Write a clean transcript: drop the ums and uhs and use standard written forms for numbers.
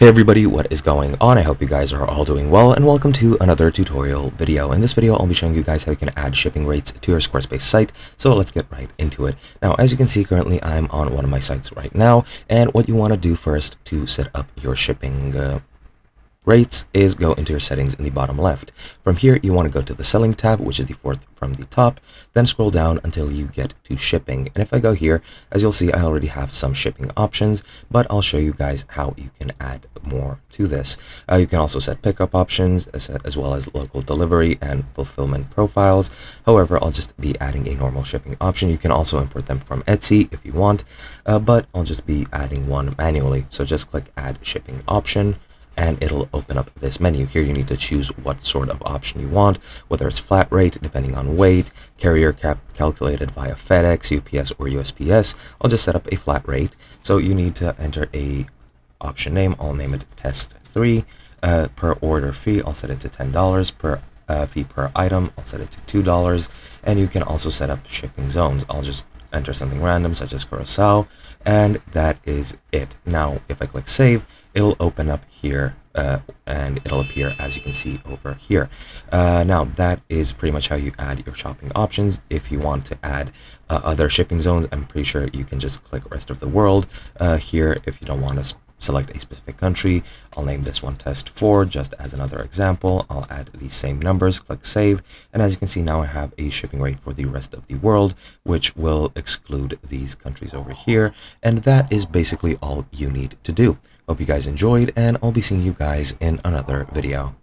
Hey everybody, what is going on? I hope you guys are all doing well, and welcome to another tutorial video. In this video, I'll be showing you guys how you can add shipping rates to your Squarespace site, so let's get right into it. Now, as you can see, currently I'm on one of my sites right now, and what you want to do first to set up your shipping rates is go into your settings in the bottom left. From here, you want to go to the selling tab, which is the fourth from the top, then scroll down until you get to shipping. And if I go here, as you'll see, I already have some shipping options, but I'll show you guys how you can add more to this. You can also set pickup options as well as local delivery and fulfillment profiles. However, I'll just be adding a normal shipping option. You can also import them from Etsy if you want, but I'll just be adding one manually. So just click add shipping option, and it'll open up this menu. Here you need to choose what sort of option you want, whether it's flat rate depending on weight, carrier calculated via FedEx, UPS, or USPS. I'll just set up a flat rate. So you need to enter a option name. I'll name it test 3. Per order fee, I'll set it to $10. Per fee per item, I'll set it to $2. And you can also set up shipping zones. I'll just enter something random such as Curacao, and that is it. Now if I click save, it'll open up here and it'll appear as you can see over here. Now that is pretty much how you add your shopping options. If you want to add other shipping zones, I'm pretty sure you can just click rest of the world here. If you don't want to select a specific country, I'll name this one test 4 just as another example. I'll add these same numbers, click save, and as you can see now I have a shipping rate for the rest of the world, which will exclude these countries over here, and that is basically all you need to do. Hope you guys enjoyed, and I'll be seeing you guys in another video.